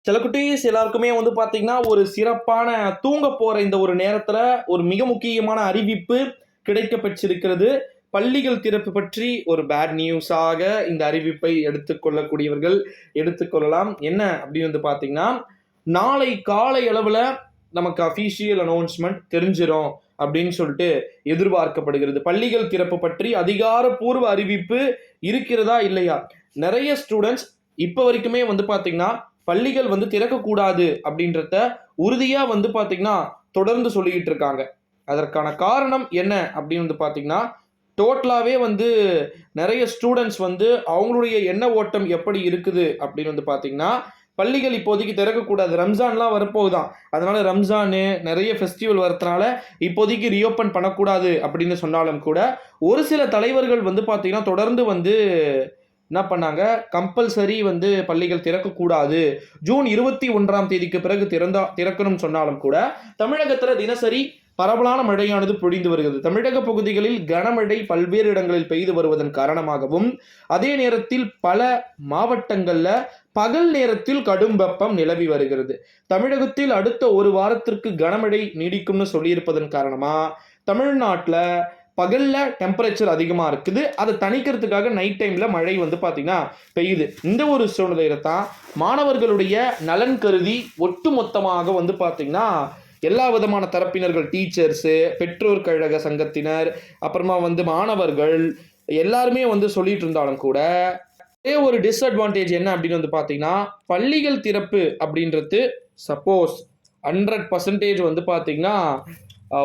சில குட்டீஸ் எல்லாருக்குமே வந்து பார்த்தீங்கன்னா, ஒரு சிறப்பான தூங்க போற இந்த ஒரு நேரத்தில, ஒரு மிக முக்கியமான அறிவிப்பு கிடைக்கப் பெற்றிருக்கிறது. பள்ளிகள் திறப்பு பற்றி ஒரு பேட் நியூஸாக இந்த அறிவிப்பை எடுத்துக்கொள்ளக்கூடியவர்கள் எடுத்துக்கொள்ளலாம். என்ன அப்படின்னு வந்து பார்த்தீங்கன்னா, நாளை காலை அளவுல நமக்கு அஃபிஷியல் அனௌன்ஸ்மென்ட் தெரிஞ்சிரும் அப்படின்னு சொல்லிட்டு எதிர்பார்க்கப்படுகிறது. பள்ளிகள் திறப்பு பற்றி அதிகாரப்பூர்வ அறிவிப்பு இருக்கிறதா? இல்லையா? நெறைய ஸ்டூடண்ட்ஸ் இப்ப வரைக்குமே வந்து பார்த்தீங்கன்னா, பள்ளிகள் வந்து திறக்கக்கூடாது அப்படின்றத உறுதியா வந்து பார்த்தீங்கன்னா, தொடர்ந்து சொல்லிக்கிட்டு இருக்காங்க. அதற்கான காரணம் என்ன அப்படின்னு வந்து பார்த்தீங்கன்னா, டோட்டலாவே வந்து நெறைய ஸ்டூடண்ட்ஸ் வந்து அவங்களுடைய எண்ண ஓட்டம் எப்படி இருக்குது அப்படின்னு வந்து பார்த்தீங்கன்னா, பள்ளிகள் இப்போதைக்கு திறக்கக்கூடாது. ரம்ஜான்லாம் வரப்போகுதாம். அதனால ரம்ஜானு நெறைய ஃபெஸ்டிவல் வரதுனால இப்போதைக்கு ரீஓப்பன் பண்ணக்கூடாது அப்படின்னு சொன்னாலும் கூட, ஒரு சில தலைவர்கள் வந்து பார்த்தீங்கன்னா, தொடர்ந்து வந்து என்ன பண்ணாங்க, கம்பல்சரி வந்து பள்ளிகள் திறக்கக்கூடாது. ஜூன் 21ஆம் தேதிக்கு பிறகு திறக்கணும்னு சொன்னாலும் கூட, தமிழகத்தில தினசரி பரவலான மழையானது பொழிந்து வருகிறது. தமிழக பகுதிகளில் கனமழை பல்வேறு இடங்களில் பெய்து வருவதன் காரணமாகவும், அதே நேரத்தில் பல மாவட்டங்கள்ல பகல் நேரத்தில் கடும் வெப்பம் நிலவி வருகிறது. தமிழகத்தில் அடுத்த ஒரு வாரத்திற்கு கனமழை நீடிக்கும்னு சொல்லியிருப்பதன் காரணமா, தமிழ்நாட்டுல பகல்ல டெம்பரேச்சர் அதிகமா இருக்குது. அத தணிக்கிறதுக்காக நைட் டைம்ல மழை வந்து பார்த்தீங்கன்னா பெய்யுது. இந்த ஒரு சூழ்நிலையில தான் மாணவர்களுடைய நலன் கருதி ஒட்டுமொத்தமாக வந்து பார்த்தீங்கன்னா, எல்லா விதமான தரப்பினர்கள் டீச்சர்ஸு, பெற்றோர் கழக சங்கத்தினர், அப்புறமா வந்து மாணவர்கள் எல்லாருமே வந்து சொல்லிட்டு இருந்தாலும் கூட, ஒரே ஒரு டிஸ்அட்வான்டேஜ் என்ன அப்படின்னு வந்து பார்த்தீங்கன்னா, பள்ளிகள் திறப்பு அப்படின்றது சப்போஸ் 100% வந்து பார்த்தீங்கன்னா,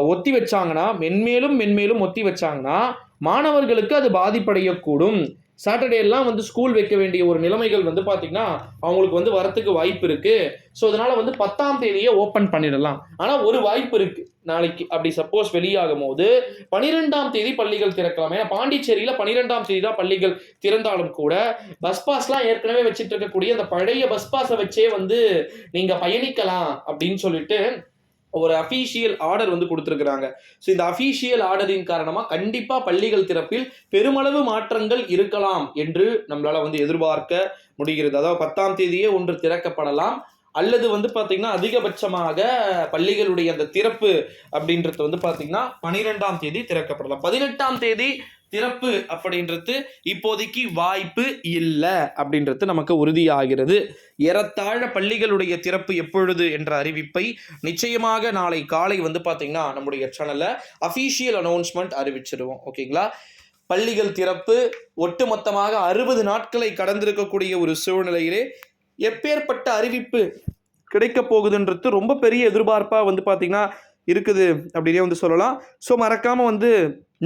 ஒத்தி வச்சாங்கன்னா, மென்மேலும் ஒத்தி வச்சாங்கன்னா, மாணவர்களுக்கு அது பாதிப்படையக்கூடும். சாட்டர்டேலாம் வந்து ஸ்கூல் வைக்க வேண்டிய ஒரு நிலைமைகள் வந்து பார்த்தீங்கன்னா, அவங்களுக்கு வந்து வரத்துக்கு வாய்ப்பு இருக்கு. ஸோ, அதனால வந்து 10ஆம் தேதியே ஓப்பன் பண்ணிடலாம். ஆனா ஒரு வாய்ப்பு இருக்கு. நாளைக்கு அப்படி சப்போஸ் வெளியாகும்போது 12ஆம் தேதி பள்ளிகள் திறக்கலாம். ஏன்னா பாண்டிச்சேரியில 12ஆம் தேதி தான் பள்ளிகள் திறந்தாலும் கூட, பஸ் பாஸ்லாம் ஏற்கனவே வச்சுட்டு இருக்கக்கூடிய அந்த பழைய பஸ் பாஸ வச்சே வந்து நீங்க பயணிக்கலாம் அப்படின்னு சொல்லிட்டு ஒரு அஃபிஷியல் ஆர்டர் வந்து குடுத்திருக்கிறாங்க. ஸோ இந்த அஃபிஷியல் ஆர்டரின் காரணமா கண்டிப்பா பள்ளிகள் திறப்பில் பெருமளவு மாற்றங்கள் இருக்கலாம் என்று நம்மளால வந்து எதிர்பார்க்க முடிகிறது. அதாவது 10ஆம் தேதியே ஒன்று திறக்கப்படலாம். அல்லது வந்து பார்த்தீங்கன்னா, அதிகபட்சமாக பள்ளிகளுடைய அந்த திறப்பு அப்படின்றது வந்து பார்த்தீங்கன்னா, 12ஆம் தேதி திறக்கப்படலாம். 18ஆம் தேதி திறப்பு அப்படின்றது இப்போதைக்கு வாய்ப்பு இல்ல அப்படின்றது நமக்கு உறுதியாகிறது. ஏறத்தாழ பள்ளிகளுடைய திறப்பு எப்பொழுது என்ற அறிவிப்பை நிச்சயமாக நாளை காலை வந்து பார்த்தீங்கன்னா, நம்முடைய சேனல்ல அஃபிஷியல் அனௌன்ஸ்மென்ட் அறிவிச்சிடுவோம். ஓகேங்களா? பள்ளிகள் திறப்பு ஒட்டுமொத்தமாக 60 நாட்களை கடந்திருக்கக்கூடிய ஒரு சூழ்நிலையிலே எப்பேற்பட்ட அறிவிப்பு கிடைக்கப் போகுதுன்றது ரொம்ப பெரிய எதிர்பார்ப்பா வந்து பார்த்தீங்கன்னா இருக்குது அப்படின்னே வந்து சொல்லலாம். ஸோ மறக்காம வந்து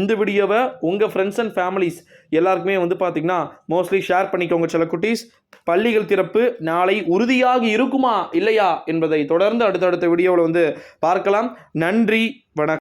இந்த வீடியோவை உங்கள் ஃப்ரெண்ட்ஸ் அண்ட் ஃபேமிலிஸ் எல்லாருக்குமே வந்து பார்த்தீங்கன்னா மோஸ்ட்லி ஷேர் பண்ணிக்கோங்க சில குட்டீஸ். பள்ளிகள் திறப்பு நாளை உறுதியாக இருக்குமா இல்லையா என்பதை தொடர்ந்து அடுத்தடுத்த வீடியோவில் வந்து பார்க்கலாம். நன்றி, வணக்கம்.